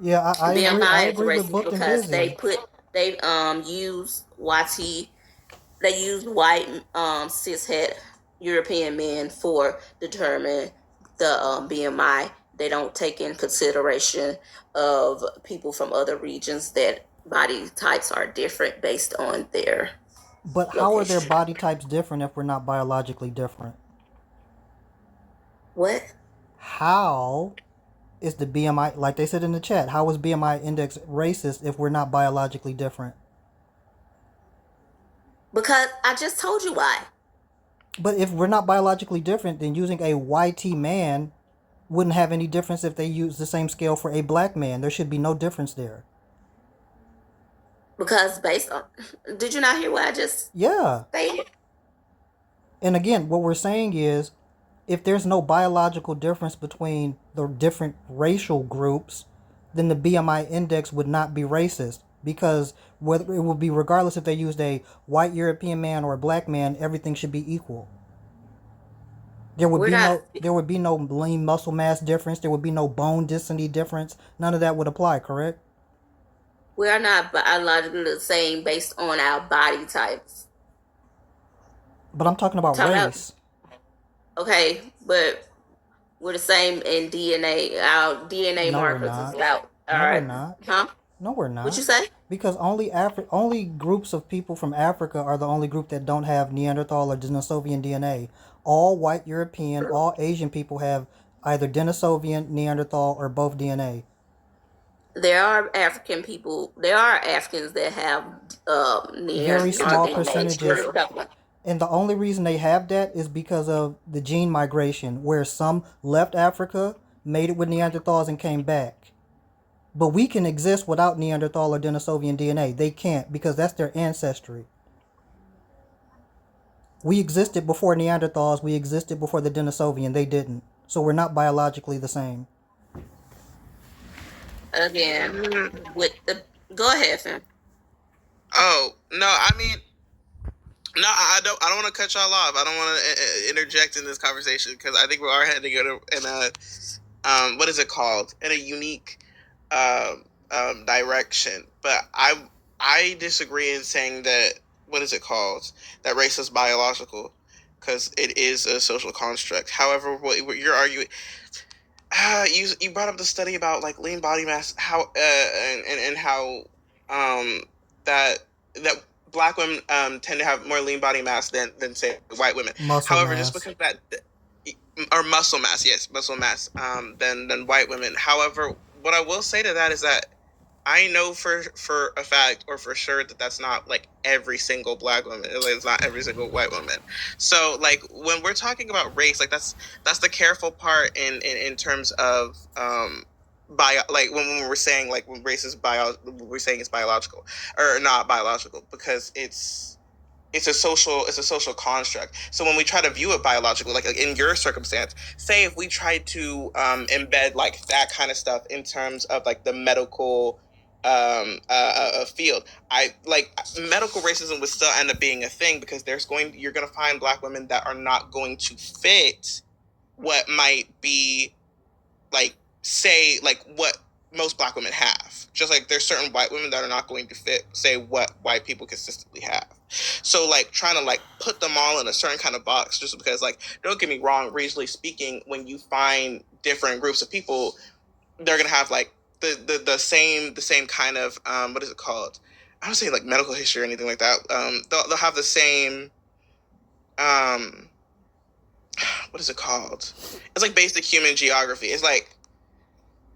Yeah, I agree. I BMI is agree with racist booked and because busy. they use YT, they use white cishet European men for determine the BMI. They don't take in consideration of people from other regions that body types are different based on their But how are their location. body types different if we're not biologically different? What? How is the BMI, like they said in the chat, how is BMI index racist if we're not biologically different? Because I just told you why. But if we're not biologically different, then using a YT man wouldn't have any difference if they use the same scale for a black man. There should be no difference there. Because based on, did you not hear what I just Yeah. stated? And again, what we're saying is if there's no biological difference between the different racial groups, then the BMI index would not be racist because whether it would be regardless if they used a white European man or a black man, everything should be equal. We're not There would be no lean muscle mass difference, there would be no bone density difference. None of that would apply, correct? we are not biologically the same based on our body types. But I'm talking about Talking about race. okay, but we're the same in DNA. Our DNA No, we're markers is not. about all No, we're right. not. Huh? No, we're What you not. say? Because only groups of people from Africa are the only group that don't have Neanderthal or Denisovian DNA. All white European, all Asian people have either Denisovian, Neanderthal, or both DNA. There are African people. There are Africans that have Very Neanderthal small percentages. DNA. And the only reason they have that is because of the gene migration, where some left Africa, made it with Neanderthals, and came back. But we can exist without Neanderthal or Denisovian DNA. They can't because that's their ancestry. We existed before Neanderthals. We existed before the Denisovian. They didn't. So we're not biologically the same. Again, with the go ahead, Finn. Oh no, I mean, no, I don't. I don't want to cut y'all off. I don't want to interject in this conversation because I think we are heading in a what is it called? In a unique direction. But I disagree in saying that what is it called? That race is biological because it is a social construct. However, what you're arguing, you brought up the study about like lean body mass, how and how um that that black women tend to have more lean body mass than say white women. Muscle However, just mass. because that or muscle mass, yes, muscle mass than white women. However, what I will say to that is that I know for a fact or for sure that that's not like every single black woman. It's not every single white woman. So like when we're talking about race, like that's the careful part in terms of bio, like when we're saying like when race is bio, we're saying it's biological or not biological because it's a social construct. So when we try to view it biologically, like in your circumstance, say if we try to embed like that kind of stuff in terms of like the medical field, I like medical racism would still end up being a thing because you're going to find black women that are not going to fit what might be like say like what most black women have. Just like there's certain white women that are not going to fit say what white people consistently have. So like trying to like put them all in a certain kind of box just because like don't get me wrong, regionally speaking, when you find different groups of people, they're gonna have like the same kind of what is it called? I don't say like medical history or anything like that. They'll have the same um what is it called? It's like basic human geography. It's like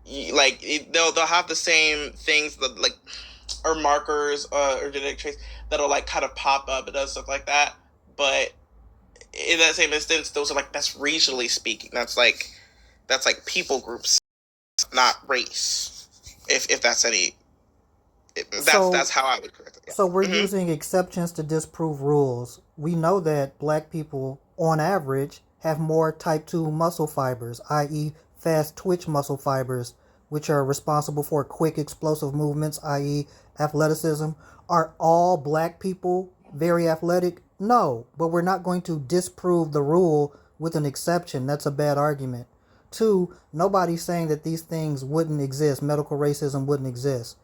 they'll have the same things that like or markers or genetic traits that'll like kind of pop up and does stuff like that. But in that same instance, those are like that's regionally speaking. That's like people groups, not race. If that's any, So that's how I would correct it. so we're Yeah. Mm-hmm. using exceptions to disprove rules. We know that black people on average have more type 2 muscle fibers, i.e. fast twitch muscle fibers, which are responsible for quick explosive movements, i.e. athleticism. Are all black people very athletic? No, but we're not going to disprove the rule with an exception. That's a bad argument. 2, nobody's saying that these things wouldn't exist. Medical racism wouldn't exist.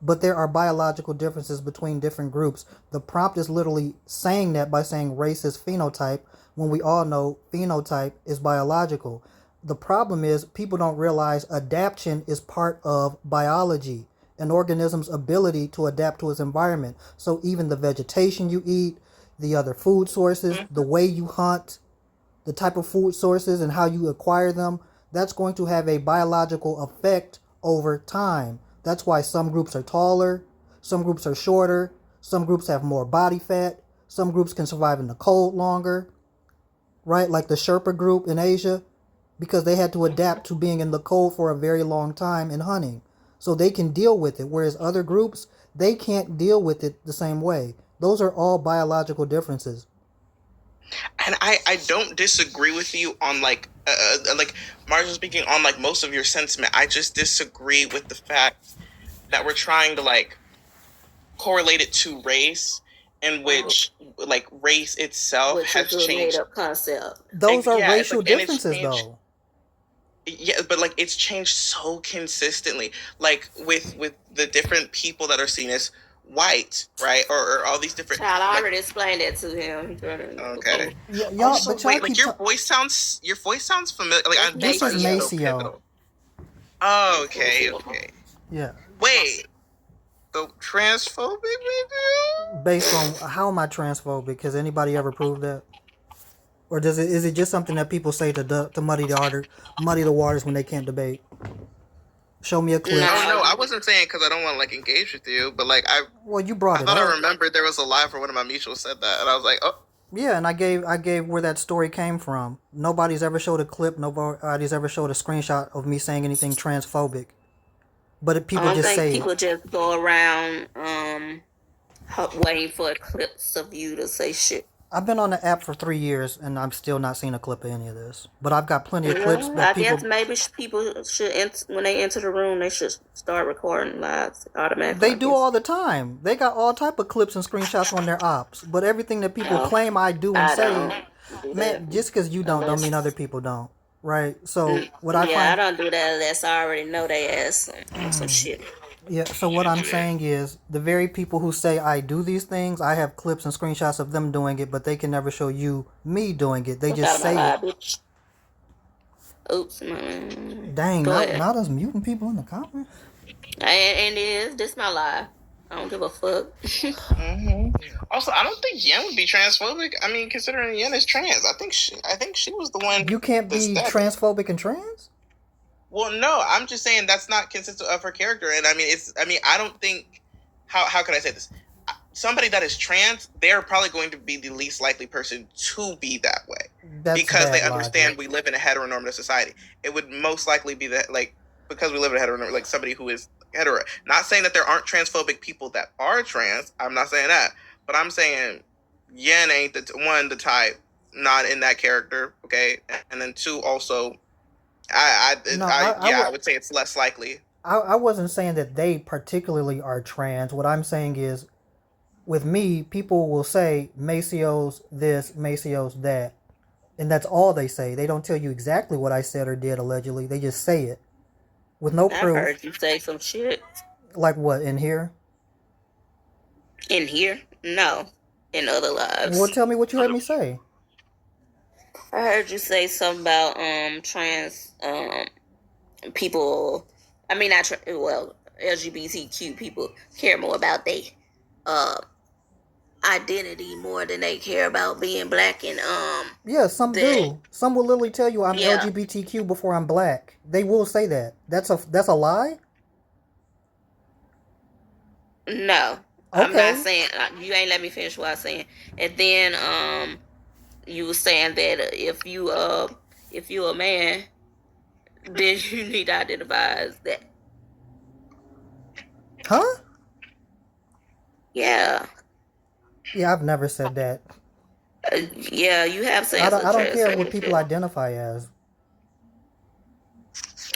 But there are biological differences between different groups. The prompt is literally saying that by saying race is phenotype, when we all know phenotype is biological. The problem is people don't realize adaptation is part of biology, an organism's ability to adapt to its environment. So even the vegetation you eat, the other food sources, the way you hunt, the type of food sources and how you acquire them, that's going to have a biological effect over time. That's why some groups are taller, some groups are shorter, some groups have more body fat, some groups can survive in the cold longer, right? Like the Sherpa group in Asia, because they had to adapt to being in the cold for a very long time in hunting. So they can deal with it, whereas other groups, they can't deal with it the same way. Those are all biological differences. And I don't disagree with you on like Marshall speaking on like most of your sentiment. I just disagree with the fact that we're trying to like correlate it to race, in which like race itself Which has is a changed. made up concept. Those are Yeah, racial like, and it's differences, changed. though. Yeah, but like it's changed so consistently, like with the different people that are seen as white, right, or all these different. Child, I like, already explained that to him. okay. Yeah, y'all, Also, but y'all wait, like keep your voice sounds familiar. Like I'm This sorry, is so Maceo. pivotal. Oh, okay. Yeah, Wait, the transphobic video? based on how am I transphobic? Has anybody ever proved that? Or is it just something that people say to muddy the waters when they can't debate? Show me a clip. No. No, I wasn't saying because I don't want to like engage with you, but like Well, you brought I it thought up. I remembered there was a live where one of my mutuals said that, and I was like, oh. Yeah, and I gave where that story came from. Nobody's ever showed a clip. Nobody's ever showed a screenshot of me saying anything transphobic. But people I don't just think say people it. just go around waiting for clips of you to say shit. I've been on the app for 3 years, and I'm still not seeing a clip of any of this. But I've got plenty of clips I that guess people. maybe people should, when they enter the room, they should start recording live automatically. They do all the time. They got all type of clips and screenshots on their ops. But everything that people claim I do and say, man, just because you don't mean other people don't, right? So what I I find, don't do that unless I already know they ass on some shit. yeah. So what I'm saying is, the very people who say I do these things, I have clips and screenshots of them doing it, but they can never show you me doing it. They just say it. Bitch. Oops, man. Dang, Go not ahead. us muting people in the comments. And this my lie. I don't give a fuck. Also, I don't think Yen would be transphobic. I mean, considering Yen is trans, I think she was the one. You can't be transphobic and trans? Well, no, I'm just saying that's not consistent of her character, and I mean, I don't think. How could I say this? Somebody that is trans, they're probably going to be the least likely person to be that way. That's because they bad understand logic. we live in a heteronormative society. It would most likely be that, like, because we live in a heteronormative, like somebody who is hetero. Not saying that there aren't transphobic people that are trans. I'm not saying that, but I'm saying Yen ain't the type, not in that character. Okay, and then 2, also, I would say it's less likely. I wasn't saying that they particularly are trans. What I'm saying is, with me, people will say Maceo's this, Maceo's that. And that's all they say. They don't tell you exactly what I said or did allegedly. They just say it. With no proof. I heard you say some shit. Like what, in here? In here? No. In other lives. Well, tell me what you heard me say. I heard you say something about trans people. I mean, not LGBTQ people care more about their identity more than they care about being black and Yeah, some do. Some will literally tell you I'm LGBTQ before I'm black. They will say that. That's a lie? No. Okay. I'm not saying you ain't let me finish what I was saying. And then you were saying that if you a man, then you need to identify as that. Huh? Yeah. Yeah, I've never said that. Yeah, you have said. I don't care what people identify as.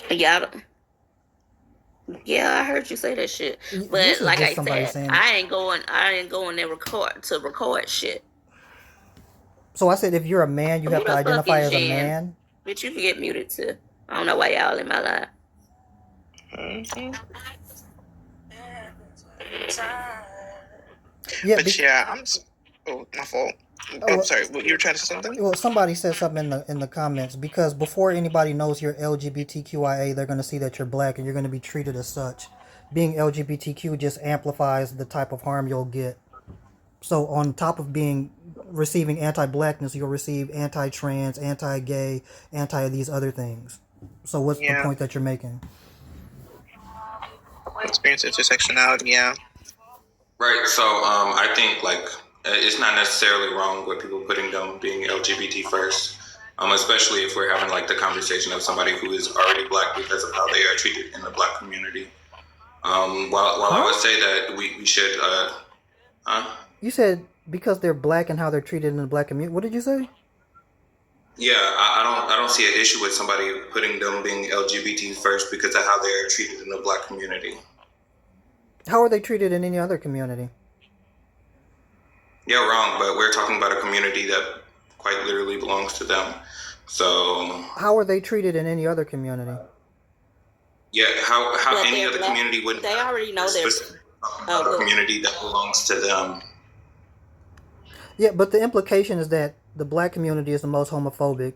Yeah. Yeah, I heard you say that shit. But like I said, I ain't going there to record shit. So I said, if you're a man, you have to identify as a man. Bitch, you can get muted too. I don't know why y'all in my life. Mhm. Yeah. But yeah, oh, my fault. Oh, Well, sorry. You were trying to say something? well, somebody said something in the comments, because before anybody knows you're LGBTQIA, they're going to see that you're black and you're going to be treated as such. Being LGBTQ just amplifies the type of harm you'll get. So on top of being receiving anti-blackness, you'll receive anti-trans, anti-gay, anti these other things. So what's the Yeah. point that you're making? Experience intersectionality. Yeah. Right. So I think like it's not necessarily wrong with people putting them being LGBT first, especially if we're having like the conversation of somebody who is already black because of how they are treated in the black community. While I would say that we should, You said because they're black and how they're treated in the black community. What did you say? yeah, I don't see an issue with somebody putting them being LGBT first because of how they are treated in the black community. How are they treated in any other community? Yeah, wrong. But we're talking about a community that quite literally belongs to them. So How are they treated in any other community? yeah, how But any they're other black. community would They already know they're. specifically talking about a good. community that belongs to them. Yeah, but the implication is that the black community is the most homophobic,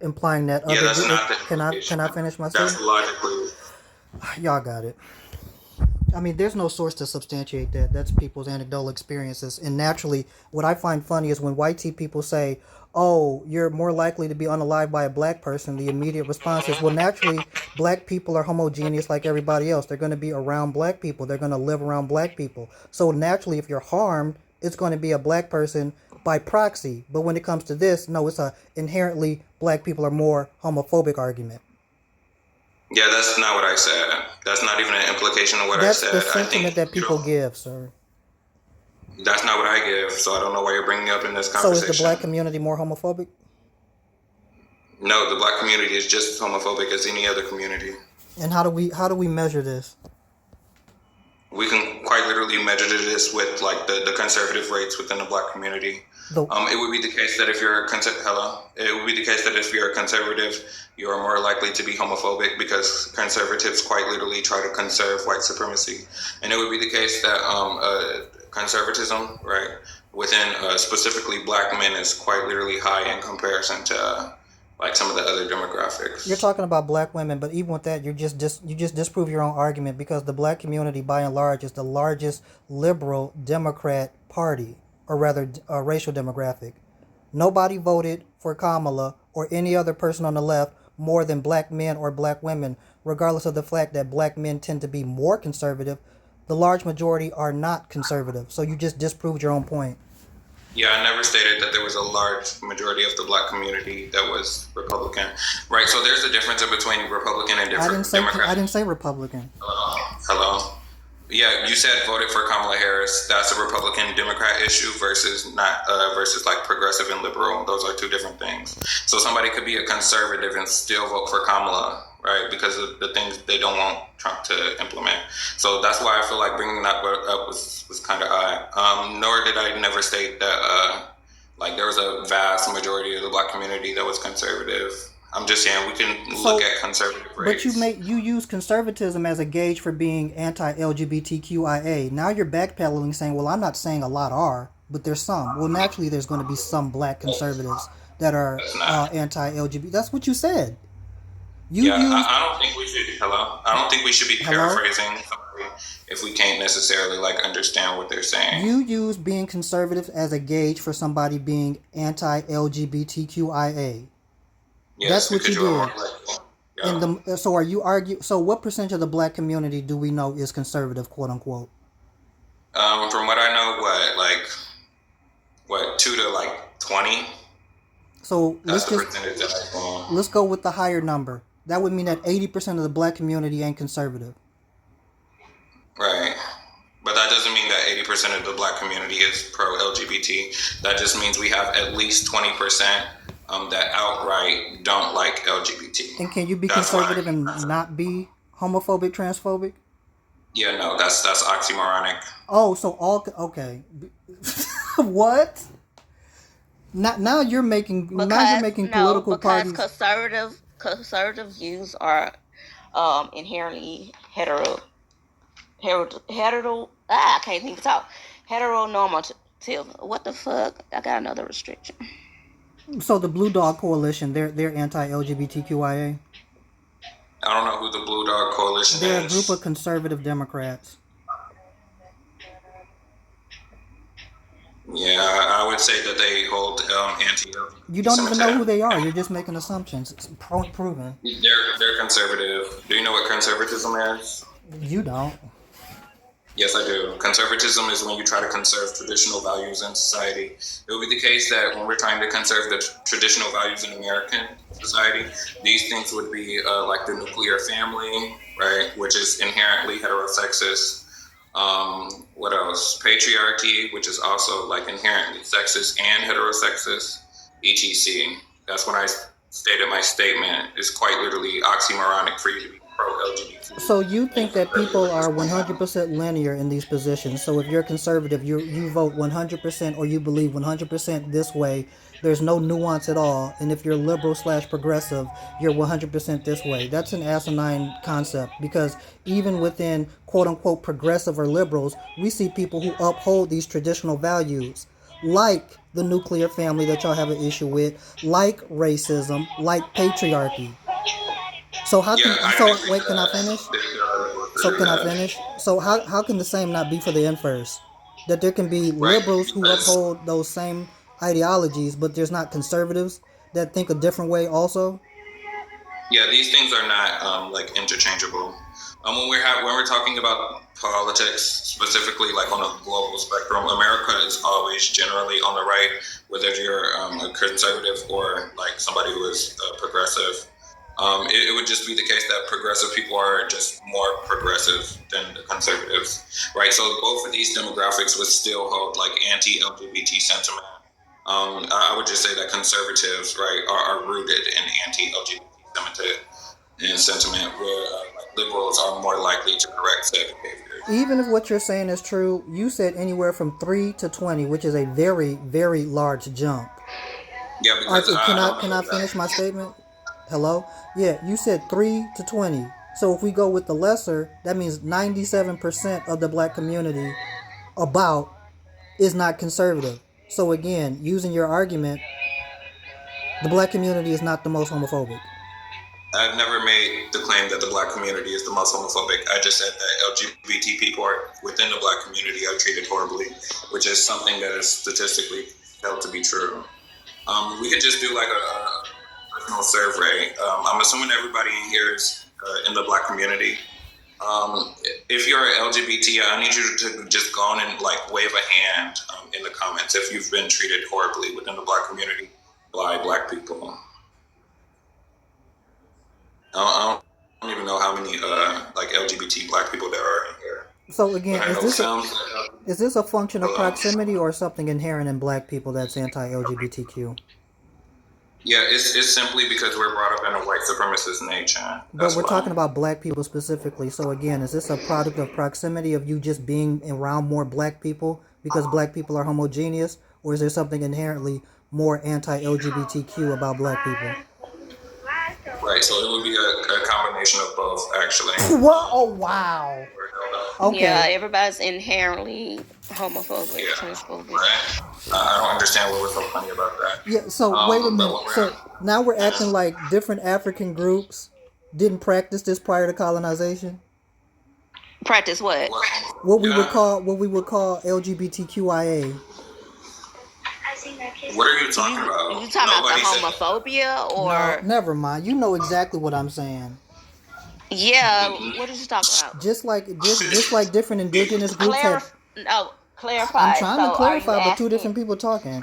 implying that Yeah, other. that's not the Can implication. I finish my That's statement? logically. Y'all got it. I mean, there's no source to substantiate that. That's people's anecdotal experiences. And naturally, what I find funny is when white people say, oh, you're more likely to be unalived by a black person, the immediate response is, well, naturally, black people are homogeneous like everybody else. They're going to be around black people. They're going to live around black people. So naturally, if you're harmed, it's going to be a black person by proxy. But when it comes to this, no, it's a inherently black people are more homophobic argument. Yeah, that's not what I said. That's not even an implication of what That's I said. the sentiment that people give, sir. That's not what I give, so I don't know why you're bringing it up in this So conversation. is the black community more homophobic? No, the black community is just as homophobic as any other community. And how do we measure this? We can quite literally measure this with like the conservative rates within the black community. It would be the case that if you're it would be the case that if you're a conservative, you are more likely to be homophobic because conservatives quite literally try to conserve white supremacy, and it would be the case that conservatism, right, within specifically black men is quite literally high in comparison to like some of the other demographics. You're talking about black women, but even with that, you just disprove your own argument, because the black community, by and large, is the largest liberal Democrat party, or rather, racial demographic. Nobody voted for Kamala or any other person on the left more than black men or black women, regardless of the fact that black men tend to be more conservative. The large majority are not conservative. So you just disproved your own point. Yeah, I never stated that there was a large majority of the black community that was Republican, right? So there's a difference in between Republican and Democrat. I didn't say Republican. Hello. Yeah, you said voted for Kamala Harris. That's a Republican Democrat issue versus not versus like progressive and liberal. Those are two different things. So somebody could be a conservative and still vote for Kamala, right? Because of the things they don't want Trump to implement. So that's why I feel like bringing that up was kind of odd. Nor did I never state that like there was a vast majority of the black community that was conservative. I'm just saying we can look at conservative rates. But you use conservatism as a gauge for being anti-LGBTQIA. Now you're backpedaling, saying, well, I'm not saying a lot are, but there's some. Well, naturally, there's going to be some black conservatives that are anti-LGBT. That's what you said. I don't think we should. I don't think we should be paraphrasing somebody if we can't necessarily like understand what they're saying. You use being conservative as a gauge for somebody being anti-LGBTQIA. Yes, that's what you did. Yeah. So are you So what percentage of the black community do we know is conservative, quote unquote? From what I know, what 2 to like 20. So that's let's go with the higher number. That would mean that 80% of the black community ain't conservative. Right. But that doesn't mean that 80% of the black community is pro-LGBT. That just means we have at least 20% that outright don't like LGBT. And can you be conservative and not be homophobic, transphobic? Yeah, no, that's oxymoronic. Oh, so okay. What? Now you're making political parties. Conservative conservative views are inherently I can't even talk. Heteronormative. What the fuck? I got another restriction. So the Blue Dog Coalition, they're anti-LGBTQIA. I don't know who the Blue Dog Coalition They're a is. group of conservative Democrats. Yeah, I would say that they hold anti. You don't even know who they are. You're just making assumptions. It's proven. They're conservative. Do you know what conservatism is? You don't. Yes, I do. Conservatism is when you try to conserve traditional values in society. It would be the case that when we're trying to conserve the traditional values in American society, these things would be like the nuclear family, right, which is inherently heterosexist. What else? Patriarchy, which is also like inherently sexist and heterosexist. etc. That's when I stated my statement. It's quite literally oxymoronic for you to be pro-LGBT. So you think that people are 100% linear in these positions. So if you're conservative, you vote 100% or you believe 100% this way. There's no nuance at all. And if you're liberal/progressive, you're 100% this way. That's an asinine concept because even within quote-unquote progressive or liberals, we see people who uphold these traditional values like the nuclear family that y'all have an issue with, like racism, like patriarchy. So how can wait, can I finish? So can I finish? So how can the same not be for the inverse? That there can be liberals who uphold those same ideologies, but there's not conservatives that think a different way also? Yeah, these things are not like interchangeable. When we're talking about politics, specifically like on a global spectrum, America is always generally on the right, whether you're a conservative or like somebody who is progressive. It would just be the case that progressive people are just more progressive than the conservatives, right? So both of these demographics would still hold like anti-LGBT sentiment. I would just say that conservatives, right, are rooted in anti-LGBT sentiment, where like liberals are more likely to correct said behavior. Even if what you're saying is true, you said anywhere from 3 to 20, which is a very, very large jump. Yeah, because can I finish my statement? Hello? Yeah, you said 3 to 20. So if we go with the lesser, that means 97% of the black community is not conservative. So again, using your argument, the black community is not the most homophobic. I've never made the claim that the black community is the most homophobic. I just said that LGBT people are within the black community are treated horribly, which is something that is statistically held to be true. We could just do like a personal survey. I'm assuming everybody in here is in the black community. If you're LGBT, I need you to just go on and like wave a hand in the comments if you've been treated horribly within the black community by black people. I don't even know how many like LGBT black people there are in here. So again, is this a function of proximity or something inherent in black people that's anti-LGBTQ? Yeah, it's simply because we're brought up in a white supremacist nation. But we're talking about black people specifically. So again, is this a product of proximity of you just being around more black people because black people are homogeneous? Or is there something inherently more anti-LGBTQ about black people? Right, so it would be a combination of both, actually. What? Oh, wow. Okay. Yeah, everybody's inherently homophobic, transphobic. Right. I don't understand what was so funny about that. Yeah, so wait a minute. So now we're acting like different African groups didn't practice this prior to colonization? Practice what? What we would call LGBTQIA. What are you talking about? You talking about the homophobia or? No, never mind. You know exactly what I'm saying. Yeah, what are you talking about? Just like different indigenous groups have. Clarify. I'm trying to clarify, but two different people talking.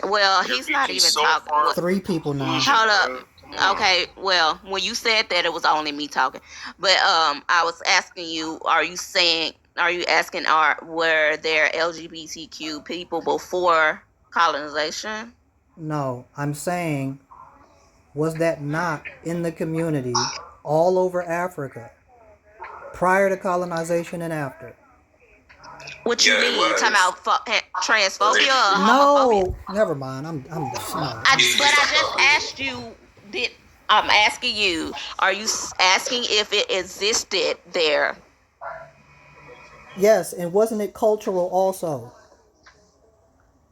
Well, he's not even talking. 3 people now. Hold up. Okay, well, when you said that, it was only me talking. But I was asking you, were there LGBTQ people before colonization? No, I'm saying, was that not in the community all over Africa prior to colonization and after? What you mean? You talking about transphobia or No, homophobia? never mind. I'm just But I just asked you, I'm asking you, are you asking if it existed there? Yes, and wasn't it cultural also?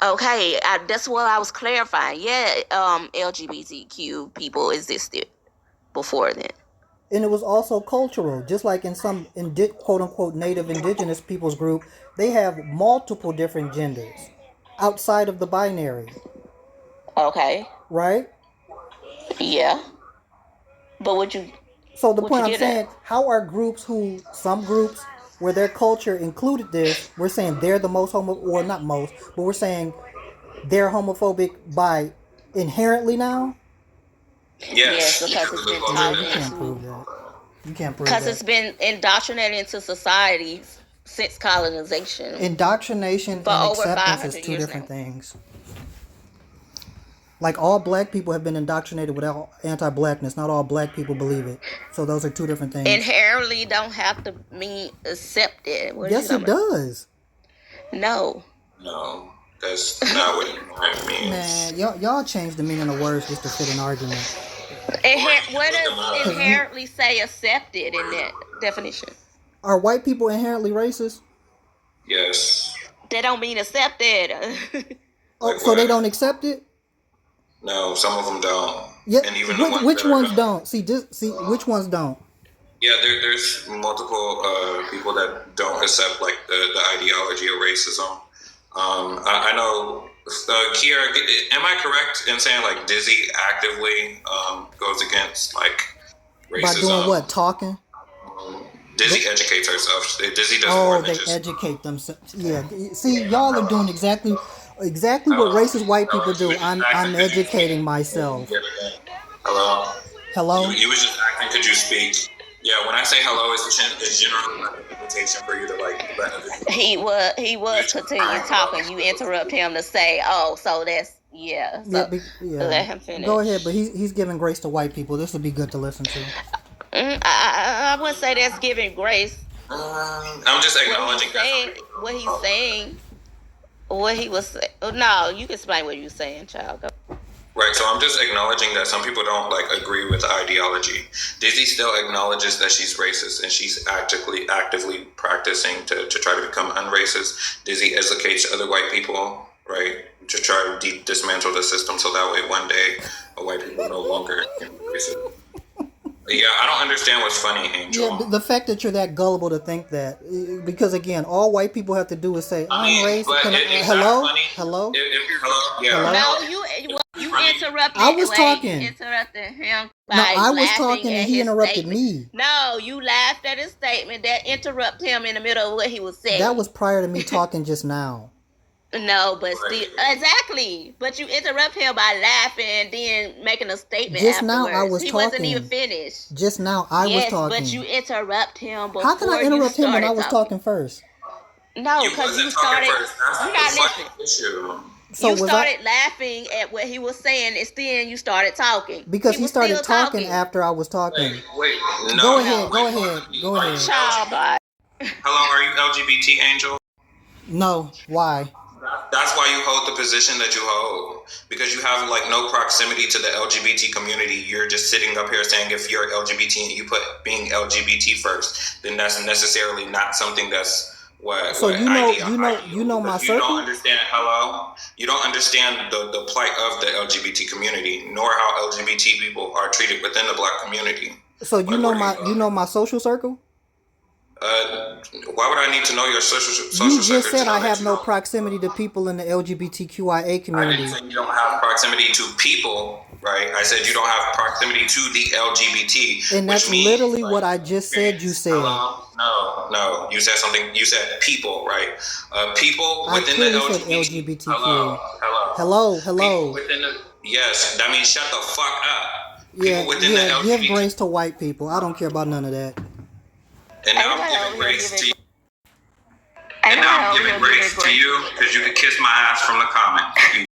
Okay, that's what I was clarifying. Yeah, LGBTQ people existed before then. And it was also cultural, just like in some quote unquote native indigenous peoples group, they have multiple different genders outside of the binary, Okay, right? yeah, but would you So the would you point I'm get it? saying, how are groups some groups where their culture included this, we're saying they're the most or not most, but we're saying they're homophobic by inherently now? Yes, Yes, because because it's of the been Yeah, culture taught you that can't into prove that. You can't prove because that. it's been indoctrinated into society since colonization Indoctrination for and over acceptance is 500 two years different now. things. Like all black people have been indoctrinated with anti-blackness. Not all black people believe it. So those are two different things. Inherently don't have to mean accepted. What is you Yes, it talking about? does. No. no, that's not what ignorant means. Man, y'all change the meaning of words just to fit an argument. What does Cause you inherently say accepted in that definition? are white people inherently racist? Yes. That don't mean accepted. Oh, Like so they what? don't accept it? No, some of them don't. Yeah. And even the ones Which that are ones don't. don't? See which ones don't? Yeah, there's multiple people that don't accept like the ideology of racism. I know, Kiera, am I correct in saying like Dizzy actively goes against like By doing racism? what? Talking? Dizzy educates herself. Dizzy does more Oh, than they just. educate themselves. Yeah. See, y'all are doing exactly what Hello? racist white Hello? people You do. was just I'm acting. Could you speak? educating myself. Hello? Hello? You was just acting. Could you speak? Yeah, when I say hello, it's generally like an invitation for you to like let other people. he was continuing talking. You interrupt him to say, "Oh, so that's yeah." Yeah, So yeah. let him finish. Go ahead, but he's giving grace to white people. This would be good to listen to. I wouldn't say that's giving grace. I'm just acknowledging What he's saying, what he was saying. No, you can explain what you're saying, child. Go. Right, so I'm just acknowledging that some people don't like agree with the ideology. Dizzy still acknowledges that she's racist and she's actively practicing to try to become unracist. Dizzy educates other white people, right, to try to dismantle the system so that way one day white people no longer can be racist. Yeah, I don't understand what's funny, Angel. Yeah, the fact that you're that gullible to think that, because again, all white people have to do is say, "I'm racist." Hello, hello. Hello, yeah. No, you interrupted. I was talking. You interrupted him. No, I was talking and he interrupted me. No, you laughed at his statement. That interrupted him in the middle of what he was saying. That was prior to me talking just now. No, but still, exactly. But you interrupt him by laughing and then making a statement. Just afterwards. now I was he talking. wasn't even finished. Just now I was talking. But you interrupt him before How can I interrupt him when I was talking first? No, because you started. You're not listening. Issue. So you started laughing at what he was saying, and then you started talking. Because he started talking after I was talking. Wait, no. Go ahead. Child, hello, are you LGBT, Angel? No. Why? That's why you hold the position that you hold. Because you have like no proximity to the LGBT community. You're just sitting up here saying if you're LGBT and you put being LGBT first, then that's necessarily not something that's what. So what you know my you circle. don't understand. Hello, you don't understand the plight of the LGBT community, nor how LGBT people are treated within the Black community. So you know my social circle. Why would I need to know your social circle? You just said I have no proximity to people in the LGBTQIA community. I didn't say you don't have proximity to people, right? I said you don't have proximity to the LGBT. And that's literally what I just said you said. No. You said something. You said people, right? People within the LGBTQ. Hello. Hello. Yes, that means shut the fuck up. Yeah, give grace to white people. I don't care about none of that. And now I'm giving grace to you. And now I'm giving grace to you because you can kiss my ass from the comments.